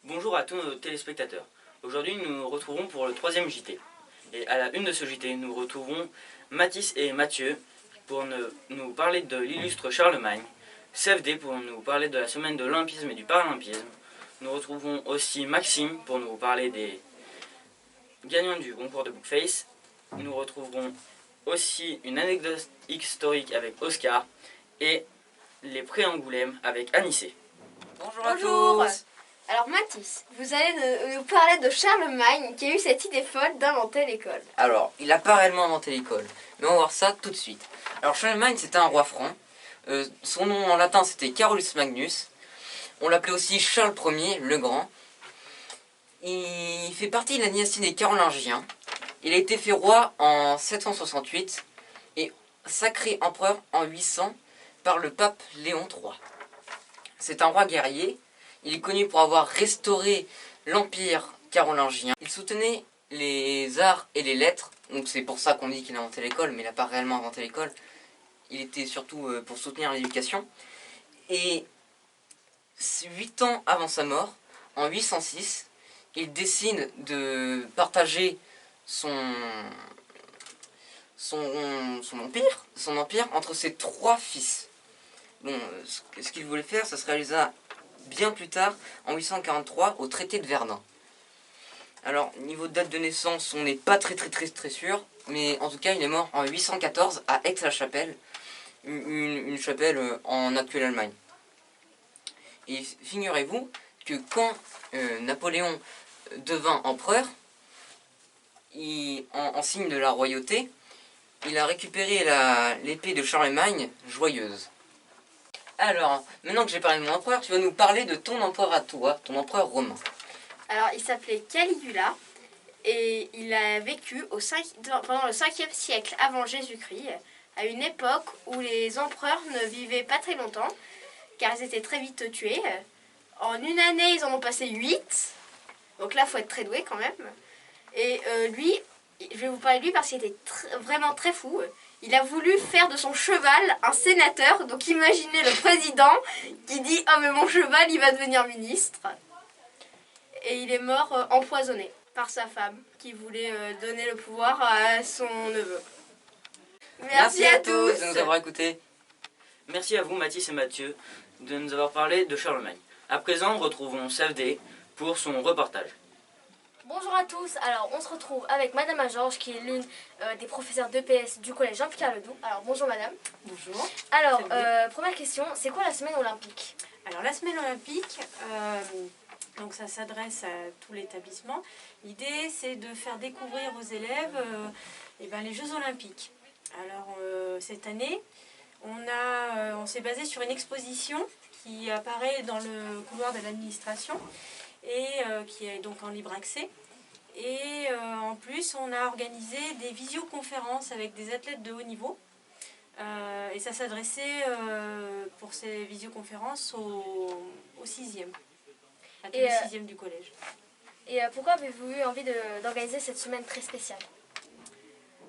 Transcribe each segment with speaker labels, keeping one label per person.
Speaker 1: Bonjour à tous nos téléspectateurs. Aujourd'hui, nous nous retrouvons pour le troisième JT. Et à la une de ce JT, nous retrouvons Mathis et Mathieu pour nous parler de l'illustre Charlemagne, CFD pour nous parler de la semaine de l'Olympisme et du Paralympisme. Nous retrouvons aussi Maxime pour nous parler des gagnants du concours de Bookface. Nous retrouverons aussi une anecdote historique avec Oscar et les pré-Angoulême avec Anissé.
Speaker 2: Bonjour
Speaker 3: Bonjour.
Speaker 2: à tous.
Speaker 3: Alors Mathis, vous allez nous parler de Charlemagne qui a eu cette idée folle d'inventer l'école.
Speaker 2: Alors, il n'a pas réellement inventé l'école, mais on va voir ça tout de suite. Alors, Charlemagne, c'était un roi franc. Son nom en latin, c'était Carolus Magnus. On l'appelait aussi Charles Ier, le Grand. Il fait partie de la dynastie des Carolingiens. Il a été fait roi en 768 et sacré empereur en 800 par le pape Léon III. C'est un roi guerrier. Il est connu pour avoir restauré l'empire carolingien. Il soutenait les arts et les lettres, donc c'est pour ça qu'on dit qu'il a inventé l'école, mais il n'a pas réellement inventé l'école. Il était surtout pour soutenir l'éducation. Et 8 ans avant sa mort, en 806, il décide de partager son empire entre ses 3 fils. Bon, ce qu'il voulait faire, ça se réalisa bien plus tard, en 843, au traité de Verdun. Alors, niveau de date de naissance, on n'est pas très sûr, mais en tout cas, il est mort en 814 à Aix-la-Chapelle, une chapelle en actuelle Allemagne. Et figurez-vous que quand Napoléon devint empereur, en signe de la royauté, il a récupéré l'épée de Charlemagne joyeuse. Alors, maintenant que j'ai parlé de mon empereur, tu vas nous parler de ton empereur à toi, ton empereur romain.
Speaker 3: Alors il s'appelait Caligula et il a vécu pendant le 5e siècle avant Jésus-Christ, à une époque où les empereurs ne vivaient pas très longtemps, car ils étaient très vite tués. En une année, ils en ont passé 8, donc là, il faut être très doué quand même. Et lui, je vais vous parler de lui parce qu'il était vraiment très fou. Il a voulu faire de son cheval un sénateur, donc imaginez le président qui dit « Ah mais mon cheval, il va devenir ministre ». Et il est mort empoisonné par sa femme qui voulait donner le pouvoir à son neveu.
Speaker 2: Merci à tous de nous avoir écoutés.
Speaker 1: Merci à vous Mathis et Mathieu de nous avoir parlé de Charlemagne. À présent, retrouvons CFD pour son reportage.
Speaker 4: Bonjour à tous, alors on se retrouve avec Madame Georges qui est l'une des professeurs d'EPS du collège Jean-Pierre Ledoux. Alors bonjour Madame.
Speaker 5: Bonjour.
Speaker 4: Alors première question, c'est quoi la semaine olympique?
Speaker 5: Alors la semaine olympique, donc ça s'adresse à tout l'établissement. L'idée c'est de faire découvrir aux élèves les Jeux olympiques. Alors cette année, on s'est basé sur une exposition qui apparaît dans le couloir de l'administration et qui est donc en libre accès. Et en plus, on a organisé des visioconférences avec des athlètes de haut niveau. Et ça s'adressait pour ces visioconférences au 6e, à tous les 6e du collège.
Speaker 4: Et pourquoi avez-vous eu envie d'organiser cette semaine très spéciale?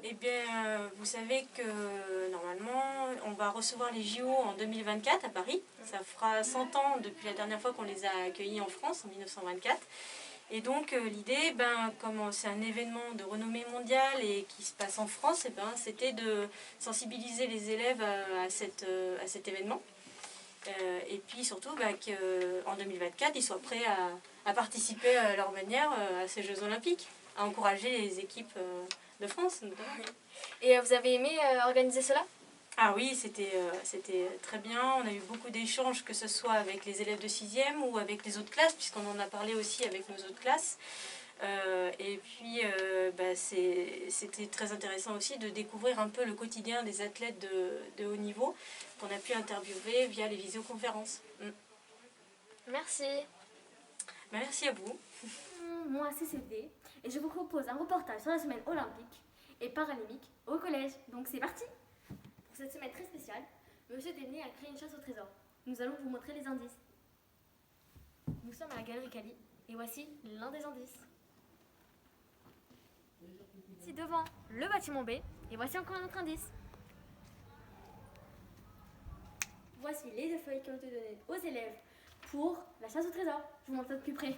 Speaker 5: Eh bien, vous savez que normalement, on va recevoir les JO en 2024 à Paris. Ça fera 100 ans depuis la dernière fois qu'on les a accueillis en France, en 1924. Et donc, l'idée, comme c'est un événement de renommée mondiale et qui se passe en France, c'était de sensibiliser les élèves à cet événement. Et puis surtout, qu'en 2024, ils soient prêts à participer à leur manière à ces Jeux olympiques, à encourager les équipes de France notamment.
Speaker 4: Et vous avez aimé organiser cela?
Speaker 5: Ah oui, c'était très bien. On a eu beaucoup d'échanges, que ce soit avec les élèves de 6e ou avec les autres classes, puisqu'on en a parlé aussi avec nos autres classes. Et puis, c'était très intéressant aussi de découvrir un peu le quotidien des athlètes de haut niveau qu'on a pu interviewer via les visioconférences.
Speaker 4: Merci.
Speaker 5: Merci à vous.
Speaker 4: Moi, c'est CFD et je vous propose un reportage sur la semaine olympique et paralympique au collège. Donc c'est parti! Pour cette semaine très spéciale, Monsieur Delnay a créé une chasse au trésor. Nous allons vous montrer les indices. Nous sommes à la galerie Cali et voici l'un des indices. Ici devant le bâtiment B et voici encore un autre indice. Voici les 2 feuilles qui ont été données aux élèves pour la chasse au trésor. Je vous montre ça de plus près.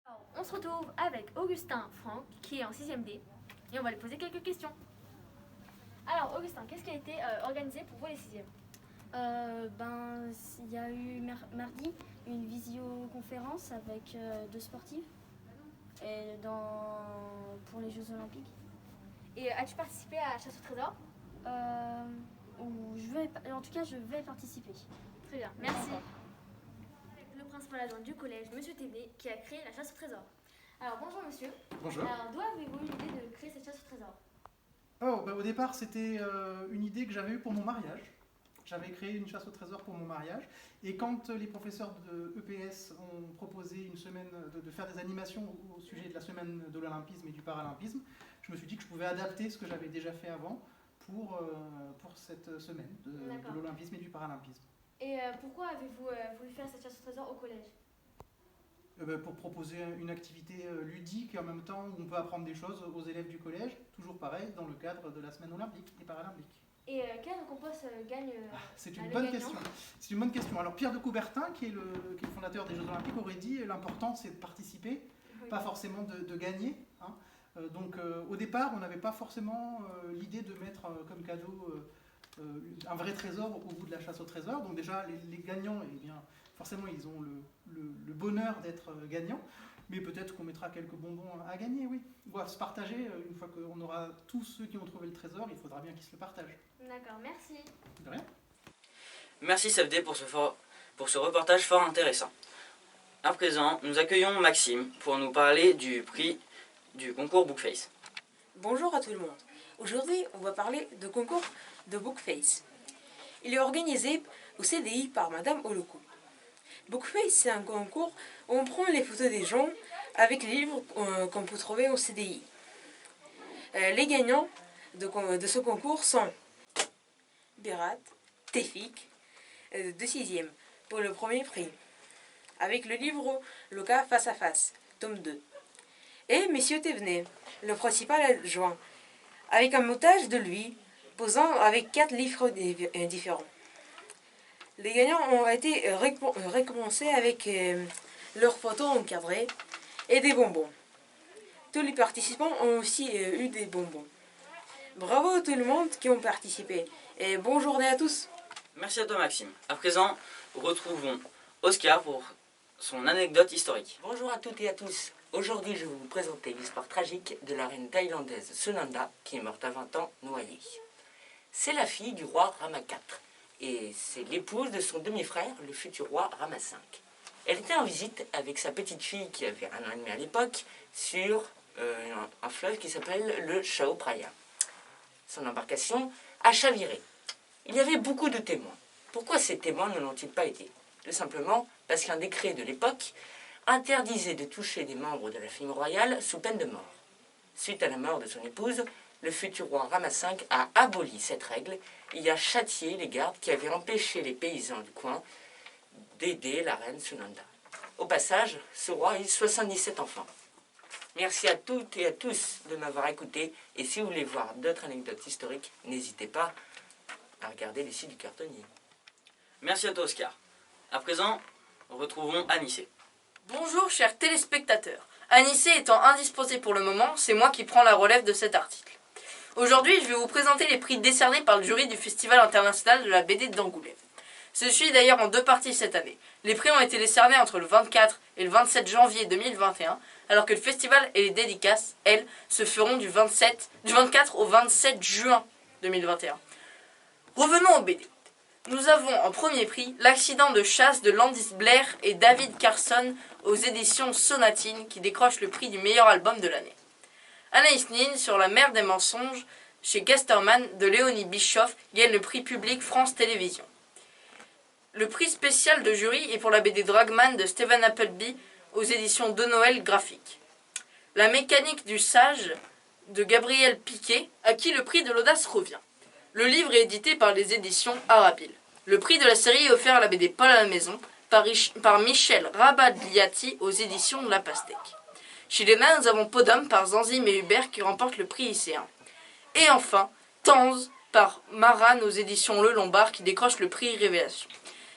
Speaker 4: Alors, on se retrouve avec Augustin Franck qui est en 6e D et on va lui poser quelques questions. Alors Augustin, qu'est-ce qui a été organisé pour vous les 6e?
Speaker 6: Il y a eu mardi une visioconférence avec 2 sportifs pour les Jeux Olympiques.
Speaker 4: Et as-tu participé à la chasse au trésor?
Speaker 6: En tout cas, je vais participer.
Speaker 4: Très bien, merci. Avec le principal adjoint du collège, Monsieur Thévenet, qui a créé la chasse au trésor. Alors bonjour monsieur.
Speaker 7: Bonjour.
Speaker 4: Alors d'où avez-vous eu l'idée de créer cette chasse au trésor?
Speaker 7: Au départ, c'était une idée que j'avais eue pour mon mariage. J'avais créé une chasse au trésor pour mon mariage. Et quand les professeurs de EPS ont proposé une semaine de faire des animations au sujet de la semaine de l'olympisme et du paralympisme, je me suis dit que je pouvais adapter ce que j'avais déjà fait avant pour cette semaine de l'olympisme et du paralympisme.
Speaker 4: Et pourquoi avez-vous voulu faire cette chasse au trésor au collège?
Speaker 7: Pour proposer une activité ludique et en même temps où on peut apprendre des choses aux élèves du collège, toujours pareil dans le cadre de la semaine olympique et paralympique.
Speaker 4: Et quelle récompense gagne
Speaker 7: C'est une bonne question. C'est une bonne question. Alors Pierre de Coubertin, qui est le fondateur des Jeux Olympiques, aurait dit l'important c'est de participer, pas forcément de gagner. Hein. Donc au départ, on n'avait pas forcément l'idée de mettre comme cadeau un vrai trésor au bout de la chasse au trésor. Donc déjà, les gagnants, eh bien, forcément, ils ont le bonheur d'être gagnants. Mais peut-être qu'on mettra quelques bonbons à gagner, oui. On va se partager, une fois qu'on aura tous ceux qui ont trouvé le trésor, il faudra bien qu'ils se le partagent.
Speaker 4: D'accord, merci.
Speaker 7: De rien.
Speaker 1: Merci CFD pour ce reportage fort intéressant. À présent, nous accueillons Maxime pour nous parler du prix du concours Bookface.
Speaker 8: Bonjour à tout le monde. Aujourd'hui, on va parler de concours de Bookface. Il est organisé au CDI par Madame Holoko. Bookface, c'est un concours où on prend les photos des gens avec les livres qu'on peut trouver au CDI. Les gagnants de ce concours sont Berat, Tefik, de 6e, pour le premier prix, avec le livre Le cas face à face, tome 2. Et Monsieur Thévenet, le principal adjoint, avec un montage de lui, posant avec 4 livres différents. Les gagnants ont été récompensés avec leurs photos encadrées et des bonbons. Tous les participants ont aussi eu des bonbons. Bravo à tout le monde qui ont participé et bonne journée à tous.
Speaker 1: Merci à toi Maxime. À présent, retrouvons Oscar pour son anecdote historique.
Speaker 9: Bonjour à toutes et à tous. Aujourd'hui, je vais vous présenter l'histoire tragique de la reine thaïlandaise Sunanda qui est morte à 20 ans noyée. C'est la fille du roi Rama IV. Et c'est l'épouse de son demi-frère, le futur roi Rama V. Elle était en visite avec sa petite fille qui avait 1 an et demi à l'époque sur un fleuve qui s'appelle le Chao Phraya. Son embarcation a chaviré. Il y avait beaucoup de témoins. Pourquoi ces témoins ne l'ont-ils pas été? Tout simplement parce qu'un décret de l'époque interdisait de toucher des membres de la famille royale sous peine de mort. Suite à la mort de son épouse, le futur roi Rama V a aboli cette règle et a châtié les gardes qui avaient empêché les paysans du coin d'aider la reine Sunanda. Au passage, ce roi a eu 77 enfants. Merci à toutes et à tous de m'avoir écouté et si vous voulez voir d'autres anecdotes historiques, n'hésitez pas à regarder les sites du cartonnier.
Speaker 1: Merci à toi Oscar. À présent, retrouvons Anissé.
Speaker 10: Bonjour chers téléspectateurs. Anissé étant indisposé pour le moment, c'est moi qui prends la relève de cet article. Aujourd'hui, je vais vous présenter les prix décernés par le jury du Festival international de la BD d'Angoulême. Ce suit d'ailleurs en 2 parties cette année. Les prix ont été décernés entre le 24 et le 27 janvier 2021, alors que le festival et les dédicaces, elles, se feront du 24 au 27 juin 2021. Revenons aux BD. Nous avons en premier prix L'accident de chasse de Landis Blair et David Carson aux éditions Sonatine qui décroche le prix du meilleur album de l'année. Anaïs Nin sur La mer des mensonges chez Casterman de Léonie Bischoff gagne le prix public France Télévisions. Le prix spécial de jury est pour la BD Dragman de Stephen Appleby aux éditions de Noël graphique. La mécanique du sage de Gabriel Piquet à qui le prix de l'audace revient. Le livre est édité par les éditions Arabile. Le prix de la série est offert à la BD Paul à la maison par Michel Rabagliati aux éditions de La Pastèque. Chez les nains, nous avons Podum par Zanzim et Hubert qui remportent le prix IC1. Et enfin, Tanz par Maran aux éditions Le Lombard qui décroche le prix Révélation.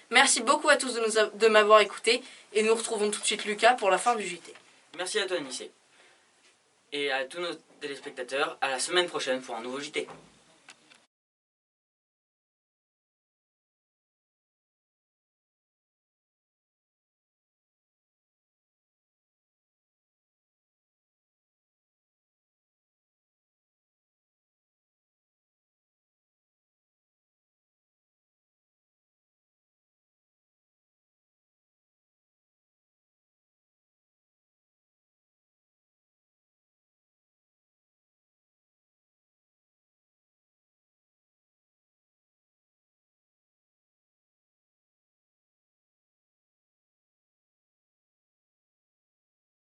Speaker 10: Merci beaucoup à tous de m'avoir écouté et nous retrouvons tout de suite Lucas pour la fin du JT.
Speaker 1: Merci à toi, Anissé. Et à tous nos téléspectateurs, à la semaine prochaine pour un nouveau JT.